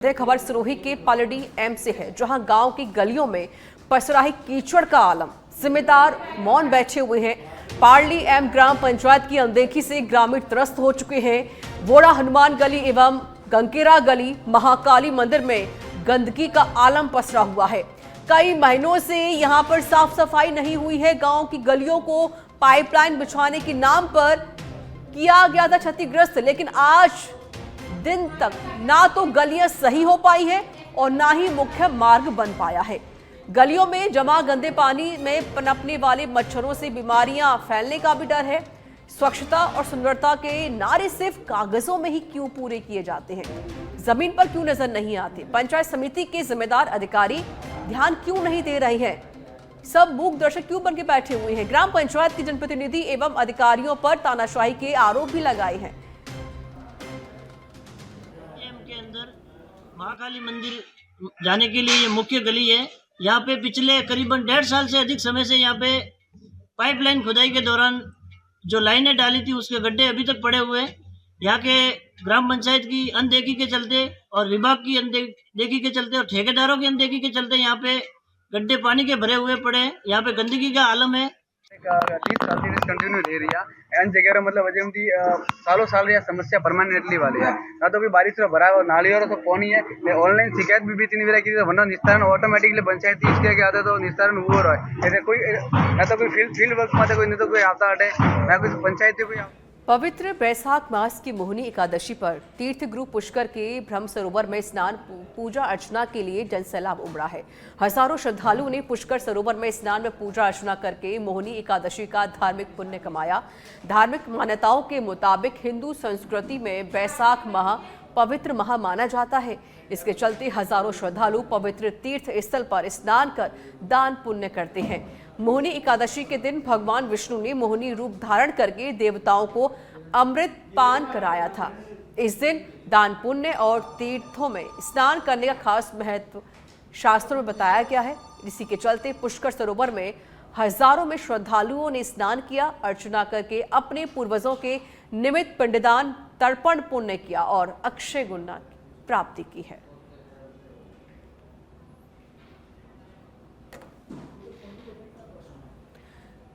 खबर सिरोही के पालड़ी एम से है, जहां गांव की गलियों में पसरा है कीचड़ का आलम। जिम्मेदार मौन बैठे हुए हैं। पालड़ी एम ग्राम पंचायत की अनदेखी से ग्रामीण त्रस्त हो चुके हैं। वोड़ा हनुमान गली एवं गंकेरा गली महाकाली मंदिर में गंदगी का आलम पसरा हुआ है। कई महीनों से यहां पर साफ सफाई नहीं हुई है। गांव की गलियों को पाइपलाइन बिछवाने के नाम पर किया गया था क्षतिग्रस्त, लेकिन आज दिन तक ना तो गलियां सही हो पाई है और ना ही मुख्य मार्ग बन पाया है। गलियों में जमा गंदे पानी में पनपने वाले मच्छरों से बीमारियां फैलने का भी डर है। स्वच्छता और सुंदरता के नारे सिर्फ कागजों में ही क्यों पूरे किए जाते हैं, जमीन पर क्यों नजर नहीं आते? पंचायत समिति के जिम्मेदार अधिकारी ध्यान क्यों नहीं दे रहे हैं? सब मूक दर्शक क्यों बन के बैठे हुए हैं? ग्राम पंचायत के जनप्रतिनिधि एवं अधिकारियों पर तानाशाही के आरोप भी लगाए हैं। के अंदर महाकाली मंदिर जाने के लिए ये मुख्य गली है। यहाँ पे पिछले करीबन 1.5 साल से अधिक समय से यहाँ पे पाइपलाइन खुदाई के दौरान जो लाइनें डाली थी उसके गड्ढे अभी तक पड़े हुए हैं। यहाँ के ग्राम पंचायत की अनदेखी के चलते और विभाग की अनदेखी के चलते और ठेकेदारों की अनदेखी के चलते यहाँ पे गड्ढे पानी के भरे हुए पड़े हैं। यहाँ पे गंदगी का आलम है। 30 साल से कंटिन्यू दे रही है एन जगह मतलब अजम थी सालों साल यह समस्या परमानेंटली वाली है। ना तो भी बारिश में भरा हुआ नाली और तो पानी है। ऑनलाइन शिकायत भी तीन बार की वरना निस्तारण ऑटोमेटिकली पंचायत इसके क्या आता तो निस्तारण हुआ रहा है। ऐसे कोई ना तो कोई फील्ड वर्क में कोई नहीं तो कोई आता हटे ना कोई पंचायत कोई। पवित्र बैसाख मास की मोहिनी एकादशी पर तीर्थ गुरु पुष्कर के ब्रह्म सरोवर में स्नान पूजा अर्चना के लिए जनसैलाब उमड़ा है। हजारों श्रद्धालुओं ने पुष्कर सरोवर में स्नान में पूजा अर्चना करके मोहिनी एकादशी का धार्मिक पुण्य कमाया। धार्मिक मान्यताओं के मुताबिक हिंदू संस्कृति में बैसाख माह पवित्र माह माना जाता है। इसके चलते हजारों श्रद्धालु पवित्र तीर्थ स्थल पर स्नान कर दान पुण्य करते हैं। मोहिनी एकादशी के दिन भगवान विष्णु ने मोहिनी रूप धारण करके देवताओं को अमृत पान कराया था। इस दिन दान पुण्य और तीर्थों में स्नान करने का खास महत्व शास्त्रों में बताया गया है। इसी के चलते पुष्कर सरोवर में हजारों में श्रद्धालुओं ने स्नान किया, अर्चना करके अपने पूर्वजों के निमित्त पिंडदान तर्पण पुण्य किया और अक्षय गुण प्राप्ति की है।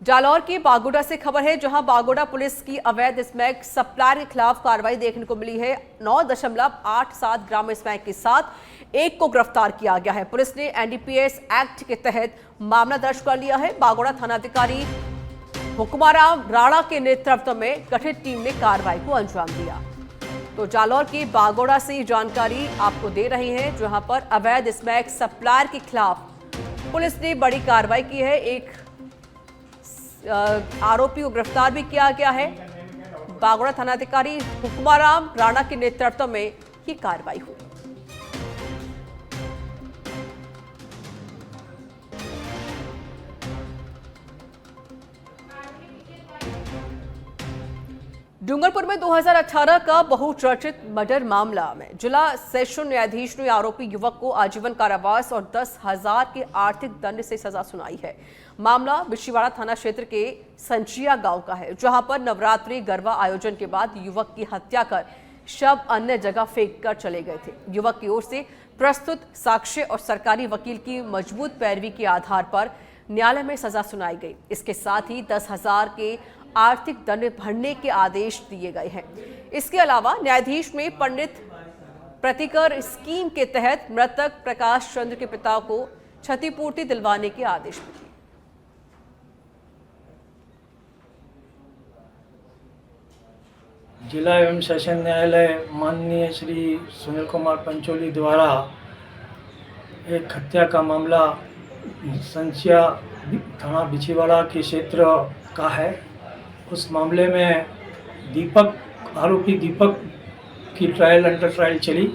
जालौर की बागोड़ा से खबर है, जहां बागोड़ा पुलिस की अवैध स्मैक सप्लायर के खिलाफ कार्रवाई देखने को मिली है। 9.87 ग्राम स्मैक के साथ एक को गिरफ्तार किया गया है। पुलिस ने एनडीपीएस एक्ट के तहत मामला दर्ज कर लिया है। बागोड़ा थानाधिकारी हुक्माराम राणा के नेतृत्व में गठित टीम ने कार्रवाई को अंजाम दिया। तो जालौर की बागोड़ा से जानकारी आपको दे रही है, जहां पर अवैध स्मैक सप्लायर के खिलाफ पुलिस ने बड़ी कार्रवाई की है। एक आरोपी को गिरफ्तार भी किया गया है। बागोड़ा थानाधिकारी हुक्माराम राणा के नेतृत्व में ये कार्रवाई हुई। डूंगरपुर में 2018 का बहुचर्चित मर्डर मामला में जिला सेशन न्यायाधीश ने आरोपी युवक को आजीवन कारावास और 10,000 के आर्थिक दंड से सजा सुनाई है। मामला बिशीवाड़ा थाना क्षेत्र के संचिया गांव का है, जहां पर नवरात्रि गरबा आयोजन के बाद युवक की हत्या कर शव अन्य जगह फेंक कर चले गए थे। युवक की ओर से प्रस्तुत साक्ष्य और सरकारी वकील की मजबूत पैरवी के आधार पर न्यायालय में सजा सुनाई गई। इसके साथ ही 10,000 के आर्थिक दंड भरने के आदेश दिए गए हैं। इसके अलावा न्यायाधीश ने पंडित प्रतिकर स्कीम के तहत मृतक प्रकाश चंद्र के पिता को क्षतिपूर्ति दिलवाने के आदेश भी दिए। जिला एवं सेशन न्यायालय माननीय श्री सुनील कुमार पंचोली द्वारा एक हत्या का मामला संचिया थाना बिछीवाड़ा के क्षेत्र का है। उस मामले में आरोपी दीपक की ट्रायल अंडर ट्रायल चली।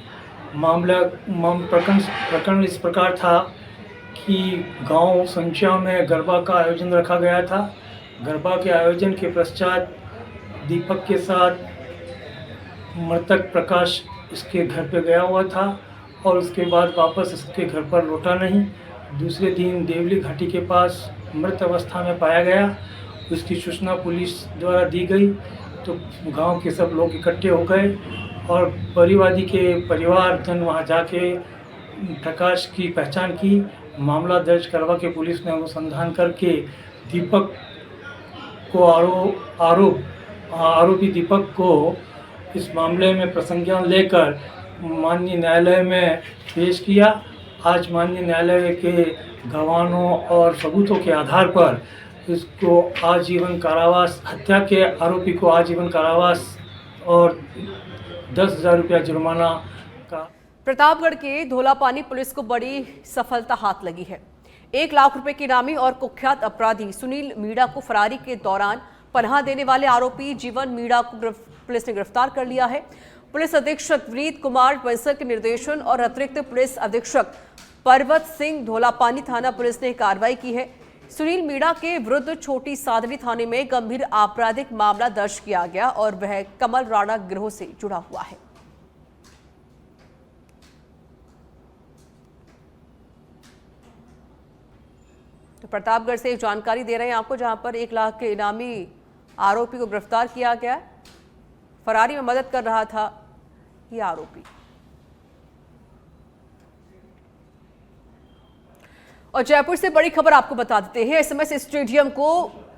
प्रकरण इस प्रकार था कि गांव संचिया में गरबा का आयोजन रखा गया था। गरबा के आयोजन के पश्चात दीपक के साथ मृतक प्रकाश इसके घर पे गया हुआ था और उसके बाद वापस इसके घर पर लौटा नहीं। दूसरे दिन देवली घाटी के पास मृत अवस्था में पाया गया। उसकी सूचना पुलिस द्वारा दी गई तो गांव के सब लोग इकट्ठे हो गए और परिवादी के परिवारजन वहाँ जाके प्रकाश की पहचान की, मामला दर्ज करवा के पुलिस ने अनुसंधान करके दीपक को आरोपी दीपक को इस मामले में प्रसंज्ञान लेकर माननीय न्यायालय में पेश किया। आज माननीय न्यायालय के गवाहों और सबूतों के आधार पर इसको आजीवन कारावास, हत्या के आरोपी को आजीवन कारावास और 10,000 रुपया जुर्माना का। प्रतापगढ़ के धोलापानी पुलिस को बड़ी सफलता हाथ लगी है। 1 लाख रुपए के इनामी और कुख्यात अपराधी सुनील मीणा को फरारी के दौरान पनाह देने वाले आरोपी जीवन मीणा को पुलिस ने गिरफ्तार कर लिया है। पुलिस अधीक्षक विनीत कुमार बंसल के निर्देशन और अतिरिक्त पुलिस अधीक्षक पर्वत सिंह धोलापानी थाना पुलिस ने कार्रवाई की है। सुनील मीणा के विरुद्ध छोटी सादड़ी थाने में गंभीर आपराधिक मामला दर्ज किया गया और वह कमल राणा गिरोह से जुड़ा हुआ है। तो प्रतापगढ़ से एक जानकारी दे रहे हैं आपको, जहां पर 1 लाख के इनामी आरोपी को गिरफ्तार किया गया। फरारी में मदद कर रहा था ये आरोपी। और जयपुर से बड़ी खबर आपको बता देते हैं। एसएमएस स्टेडियम को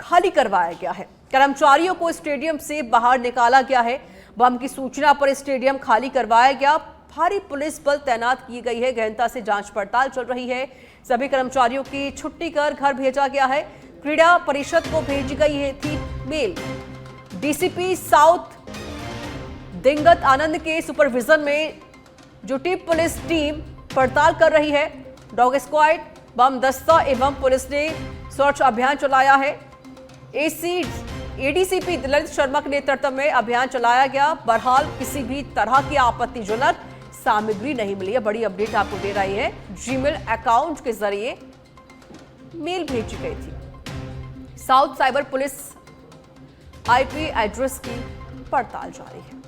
खाली करवाया गया है। कर्मचारियों को स्टेडियम से बाहर निकाला गया है। बम की सूचना पर स्टेडियम खाली करवाया गया। भारी पुलिस बल तैनात की गई है। गहनता से जांच पड़ताल चल रही है। सभी कर्मचारियों की छुट्टी कर घर भेजा गया है। क्रीड़ा परिषद को भेजी गई थी मेल। डीसीपी साउथ दिंगत आनंद के सुपरविजन में जुटी पुलिस टीम पड़ताल कर रही है। डॉग स्क्वाड, बम दस्ता एवं पुलिस ने सर्च अभियान चलाया है। एडीसीपी ललित शर्मा के नेतृत्व में अभियान चलाया गया। बहरहाल किसी भी तरह की आपत्तिजनक सामग्री नहीं मिली है। बड़ी अपडेट आपको दे रही है। जीमेल अकाउंट के जरिए मेल भेजी गई थी। South cyber police IP address की पड़ताल जारी है।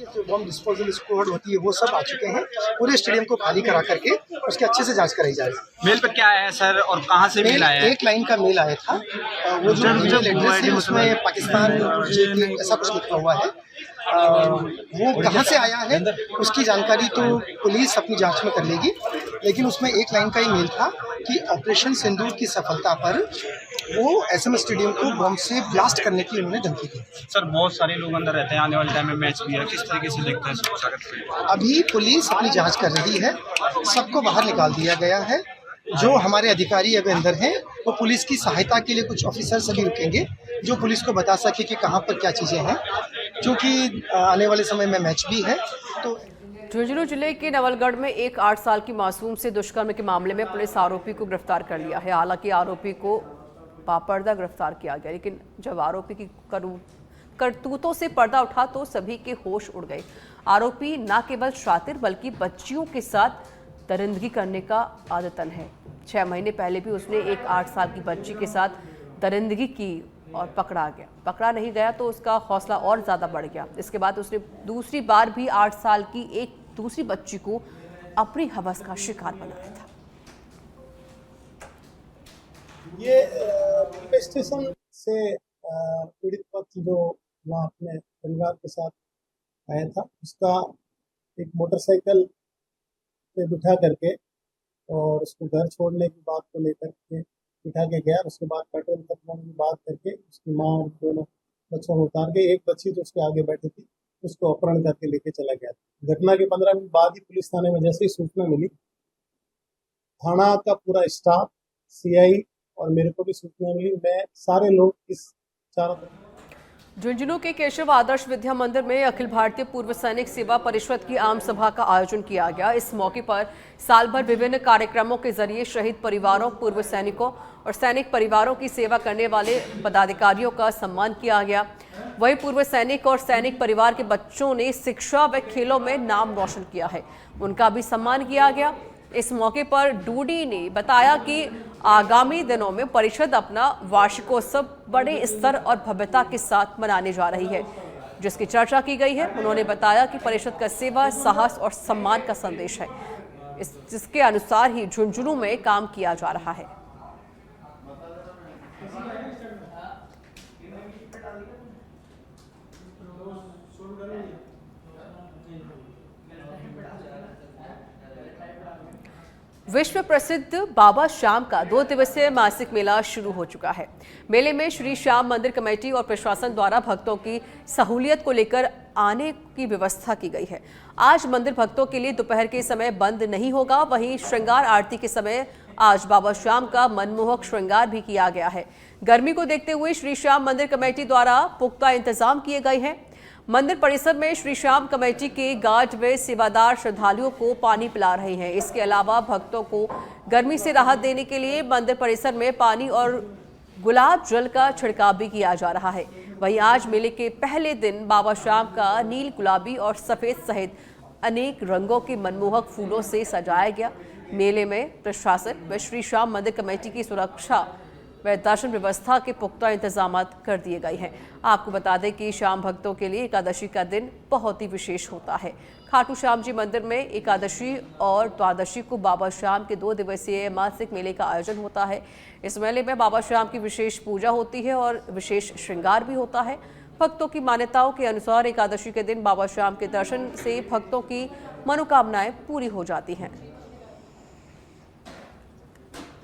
जो बम डिस्पोजल स्क्वाड होती है वो सब आ चुके हैं। पूरे स्टेडियम को खाली करा करके उसके अच्छे से जांच कराई जा रही है। मेल पे क्या आया है सर और कहां से मेल आया है? एक लाइन का मेल आया था। वो जो ईमेल एड्रेस है उसमें पाकिस्तान ऐसा कुछ लिखा हुआ है। वो कहां से आया है उसकी जानकारी तो पुलिस अपनी जांच में कर लेगी, लेकिन उसमें एक लाइन का ही मेल था कि ऑपरेशन सिंदूर की सफलता पर वो एसएमएस स्टेडियम को बम से ब्लास्ट करने की उन्होंने धमकी दी। सर बहुत सारे लोग अंदर रहते हैं, आने वाले टाइम में मैच भी है, किस तरीके से देखते हैं स्वागत? अभी पुलिस अपनी जांच कर रही है। सबको बाहर निकाल दिया गया है। जो हमारे अधिकारी अभी अंदर हैं वो पुलिस की सहायता के लिए कुछ ऑफिसर्स अभी रुकेंगे जो पुलिस को बता सके कि कहाँ पर क्या चीज़ें हैं, क्योंकि आने वाले समय में मैच भी है। तो झुंझुनू जिले के नवलगढ़ में एक 8 साल की मासूम से दुष्कर्म के मामले में पुलिस आरोपी को गिरफ्तार कर लिया है। हालांकि आरोपी को बापर्दा गिरफ्तार किया गया, लेकिन जब आरोपी की करतूतों से पर्दा उठा तो सभी के होश उड़ गए। आरोपी न केवल शातिर बल्कि बच्चियों के साथ दरिंदगी करने का आदतन है। 6 महीने पहले भी उसने एक 8 साल की बच्ची के साथ दरिंदगी की और पकड़ा नहीं गया तो उसका हौसला और ज़्यादा बढ़ गया। इसके बाद उसने दूसरी बार भी 8 साल की एक दूसरी बच्ची को अपनी हवस का शिकार बनाया था। ये पुलिस स्टेशन से पीड़ित पक्ष जो वहाँ अपने परिवार के साथ आया था, उसका एक मोटरसाइकिल पे बिठा करके और उसको घर छोड़ने की बात को लेकर के बिठा के गया। उसके बाद पेट्रोल खत्म की बात करके उसकी माँ और दोनों बच्चों को उतार के एक बच्ची जो उसके आगे बैठी थी उसको अपहरण करके लेके चला गया था। घटना के 15 मिनट बाद ही पुलिस थाने में जैसे ही सूचना मिली, थाना का पूरा स्टाफ, सीआई और मेरे को भी सूचना मिली, मैं सारे लोग इस चारों झुंझुनू के केशव आदर्श विद्या मंदिर में अखिल भारतीय पूर्व सैनिक सेवा परिषद की आम सभा का आयोजन किया गया। इस मौके पर साल भर विभिन्न कार्यक्रमों के जरिए शहीद परिवारों, पूर्व सैनिकों और सैनिक परिवारों की सेवा करने वाले पदाधिकारियों का सम्मान किया गया। वहीं पूर्व सैनिक और सैनिक परिवार के बच्चों ने शिक्षा व खेलों में नाम रोशन किया है, उनका भी सम्मान किया गया। इस मौके पर डूडी ने बताया कि आगामी दिनों में परिषद अपना वार्षिकोत्सव बड़े स्तर और भव्यता के साथ मनाने जा रही है, जिसकी चर्चा की गई है। उन्होंने बताया कि परिषद का सेवा, साहस और सम्मान का संदेश है, जिसके अनुसार ही झुंझुनू में काम किया जा रहा है। विश्व प्रसिद्ध बाबा श्याम का 2 दिवसीय मासिक मेला शुरू हो चुका है। मेले में श्री श्याम मंदिर कमेटी और प्रशासन द्वारा भक्तों की सहूलियत को लेकर आने की व्यवस्था की गई है। आज मंदिर भक्तों के लिए दोपहर के समय बंद नहीं होगा। वहीं श्रृंगार आरती के समय आज बाबा श्याम का मनमोहक श्रृंगार भी किया गया है। गर्मी को देखते हुए श्री श्याम मंदिर कमेटी द्वारा पुख्ता इंतजाम किए गए हैं। मंदिर परिसर में श्री श्याम कमेटी के गार्ड व सेवादार श्रद्धालुओं को पानी पिला रहे हैं। इसके अलावा भक्तों को गर्मी से राहत देने के लिए मंदिर परिसर में पानी और गुलाब जल का छिड़काव भी किया जा रहा है। वहीं आज मेले के पहले दिन बाबा श्याम का नील, गुलाबी और सफेद सहित अनेक रंगों के मनमोहक फूलों से सजाया गया। मेले में प्रशासन व श्री श्याम मंदिर कमेटी की सुरक्षा व दर्शन व्यवस्था के पुख्ता इंतजाम कर दिए गए हैं। आपको बता दें कि श्याम भक्तों के लिए एकादशी का दिन बहुत ही विशेष होता है। खाटू श्याम जी मंदिर में एकादशी और द्वादशी को बाबा श्याम के 2 दिवसीय मासिक मेले का आयोजन होता है। इस मेले में बाबा श्याम की विशेष पूजा होती है और विशेष श्रृंगार भी होता है। भक्तों की मान्यताओं के अनुसार एकादशी के दिन बाबा श्याम के दर्शन से भक्तों की मनोकामनाएं पूरी हो जाती हैं।